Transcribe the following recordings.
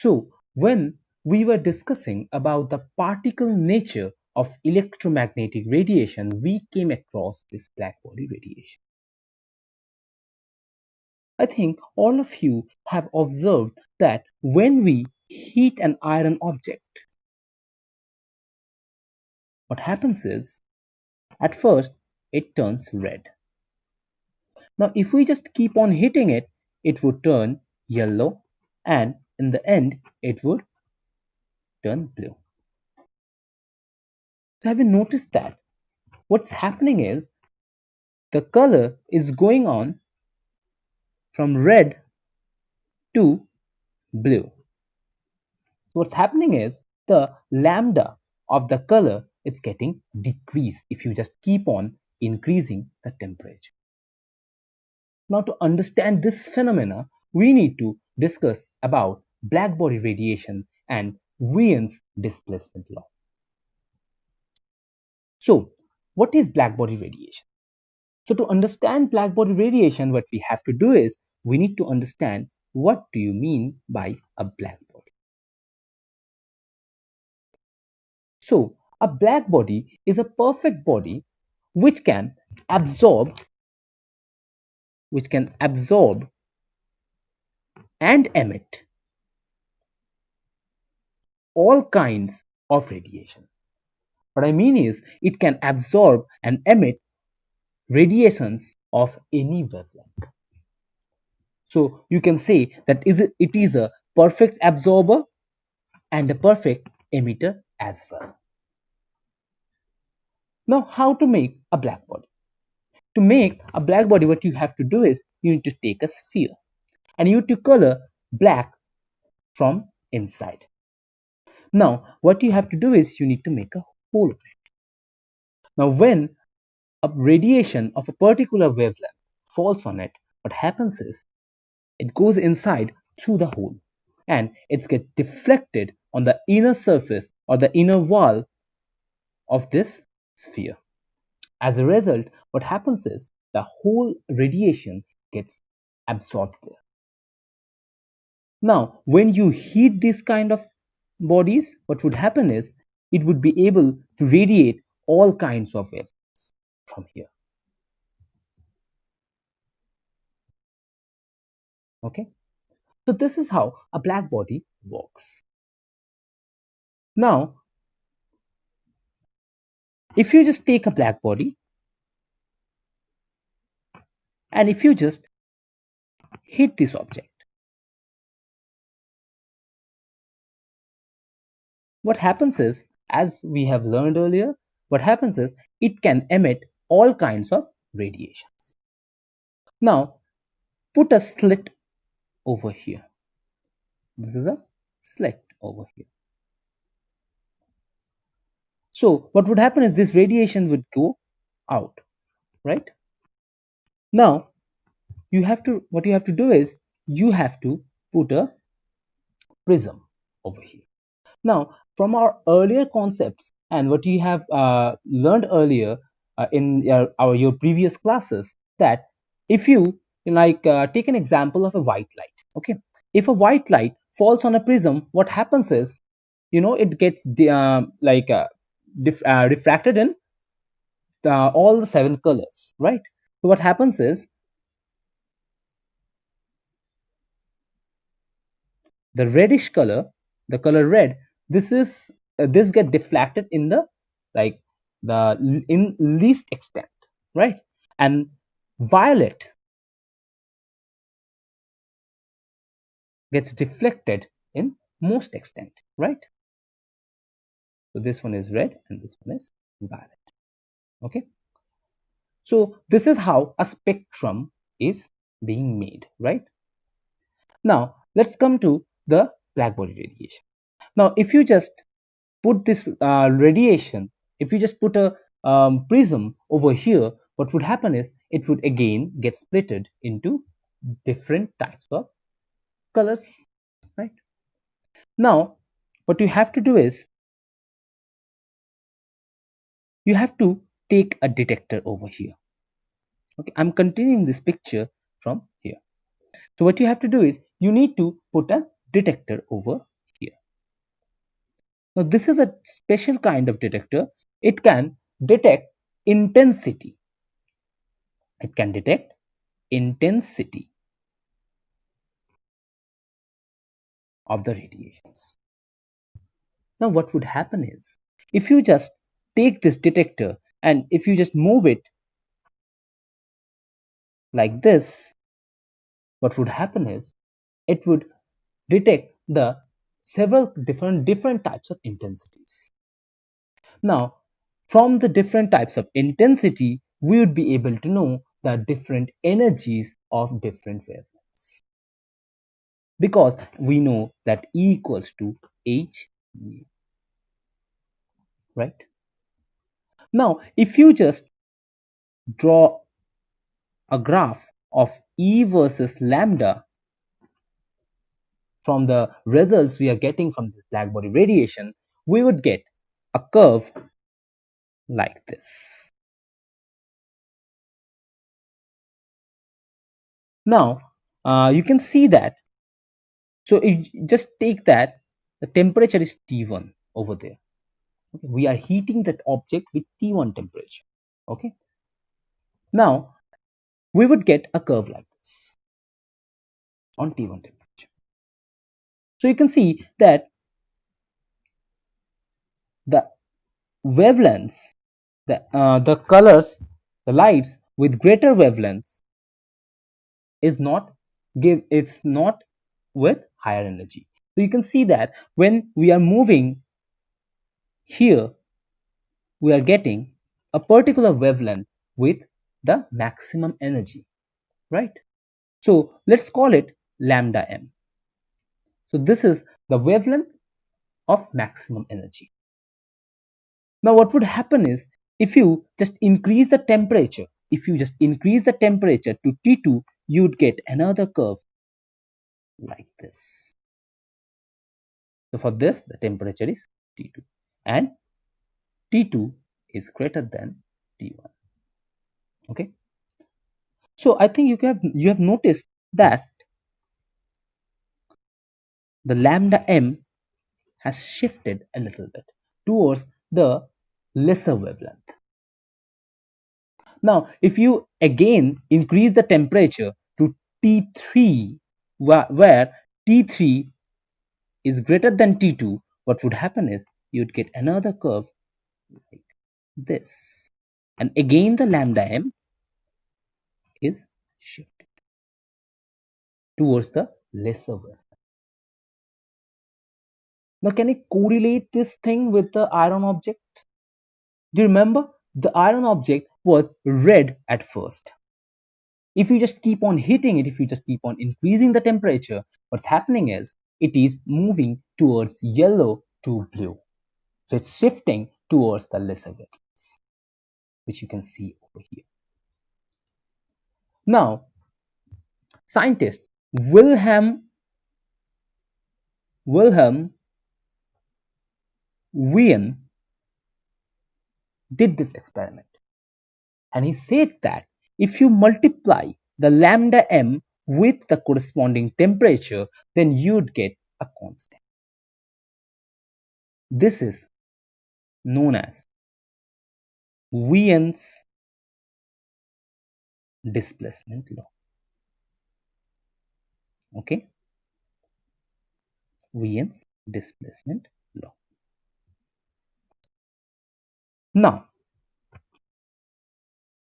So when we were discussing about the particle nature of electromagnetic radiation, we came across this blackbody radiation. I think all of you have observed that when we heat an iron object, what happens is, at first, it turns red. Now, if we just keep on hitting it, it would turn yellow, and in the end, it would turn blue. So have you noticed that? What's happening is, the color is going on from red to blue. So what's happening is, the lambda of the color is getting decreased if you just keep on increasing the temperature. Now, to understand this phenomena, we need to discuss about blackbody radiation and Wien's displacement law. So, what is blackbody radiation? So, to understand blackbody radiation, what we have to do is we need to understand what do you mean by a blackbody. So, a blackbody is a perfect body which can absorb and emit all kinds of radiation. What I mean is, it can absorb and emit radiations of any wavelength. So you can say that it is a perfect absorber and a perfect emitter as well. Now, how to make a blackbody? To make a blackbody, what you have to do is you need to take a sphere and you need to color black from inside. Now, what you have to do is you need to make a hole of it. Now, when a radiation of a particular wavelength falls on it, what happens is it goes inside through the hole and it gets deflected on the inner surface or the inner wall of this sphere. As a result, what happens is the whole radiation gets absorbed there. Now, when you heat these kind of bodies, what would happen is it would be able to radiate all kinds of wavelengths from here. Okay, so this is how a blackbody works. Now, if you just take a blackbody and if you just hit this object, what happens is, as we have learned earlier, what happens is it can emit all kinds of radiations. Now, put a slit over here. This is a slit over here. So what would happen is this radiation would go out, right? Now, what you have to do is you have to put a prism over here. Now, from our earlier concepts and what you have learned earlier in your previous classes, that if you take an example of a white light, okay? If a white light falls on a prism, what happens is, it gets refracted in all the 7 colors, right? So what happens is the reddish color, the color red, this get deflected in the in least extent, right? And violet gets deflected in most extent, right? So this one is red and this one is violet. Okay, so this is how a spectrum is being made, right? Now let's come to the blackbody radiation. Now, if you just put this radiation, if you just put a prism over here, what would happen is it would again get splitted into different types of colors, right? Now, what you have to do is you have to take a detector over here. Okay, I'm continuing this picture from here. So what you have to do is you need to put a detector over Now, this is a special kind of detector. It can detect intensity. It can detect intensity of the radiations. Now, what would happen is, if you just take this detector and if you just move it like this, what would happen is it would detect the several different types of intensities. Now, from the different types of intensity, we would be able to know the different energies of different wavelengths, because we know that E equals to h nu, right? Now, if you just draw a graph of E versus lambda from the results we are getting from this blackbody radiation, we would get a curve like this. Now, you can see that. So just take that the temperature is T1 over there. Okay? We are heating that object with T1 temperature. Okay. Now, we would get a curve like this on T1 temperature. So you can see that the wavelengths, the colors, the lights with greater wavelengths is not it's not with higher energy. So you can see that when we are moving here, we are getting a particular wavelength with the maximum energy, right? So let's call it lambda m. So this is the wavelength of maximum energy. Now what would happen is, if you just increase the temperature, to T2, you'd get another curve like this. So for this, the temperature is T2 and T2 is greater than T1. Okay. So I think you have noticed that the lambda m has shifted a little bit towards the lesser wavelength. Now, if you again increase the temperature to T3, where T3 is greater than T2, what would happen is you'd get another curve like this. And again, the lambda m is shifted towards the lesser wavelength. Now, can I correlate this thing with the iron object? Do you remember? The iron object was red at first. If you just keep on heating it, if you just keep on increasing the temperature, what's happening is it is moving towards yellow to blue. So it's shifting towards the lesser wavelengths, which you can see over here. Now, scientist Wilhelm Wien did this experiment, and he said that if you multiply the lambda m with the corresponding temperature, then you'd get a constant. This is known as Wien's displacement law. Okay, Wien's displacement law. Now,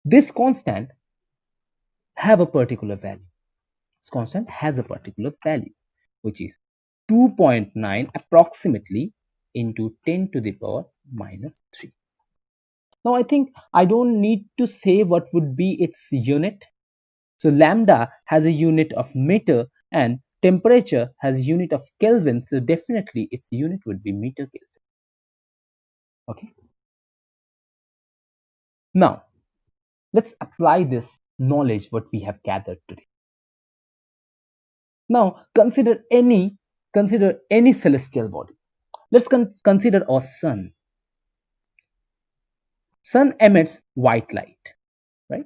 this constant have a particular value. This constant has a particular value, which is 2.9 approximately into 10 to the power minus 3. Now, I think I don't need to say what would be its unit. So lambda has a unit of meter and temperature has a unit of Kelvin. So definitely its unit would be meter Kelvin. Okay. Now, let's apply this knowledge what we have gathered today. Now, consider any celestial body. Let's consider our sun. Sun emits white light, right?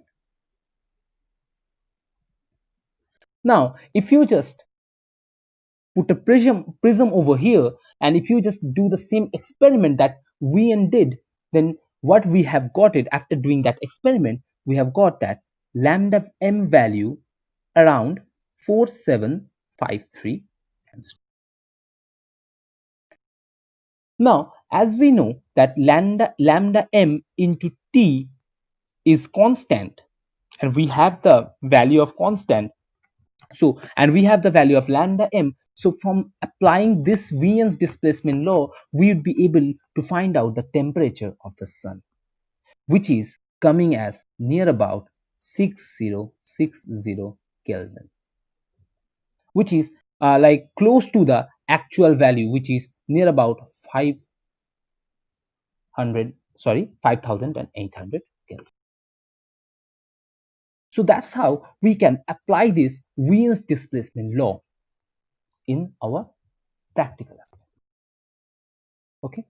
Now, if you just put a prism over here, and if you just do the same experiment that Wien did, then what we have got it after doing that experiment, we have got that lambda m value around 4753 angstrom. Now, as we know that lambda m into T is constant, and we have the value of constant. So, and we have the value of lambda m. So, from applying this Wien's displacement law, we would be able to find out the temperature of the sun, which is coming as near about 6060 Kelvin, which is like close to the actual value, which is near about 5800 Kelvin. So that's how we can apply this Wien's displacement law in our practical aspect. Okay.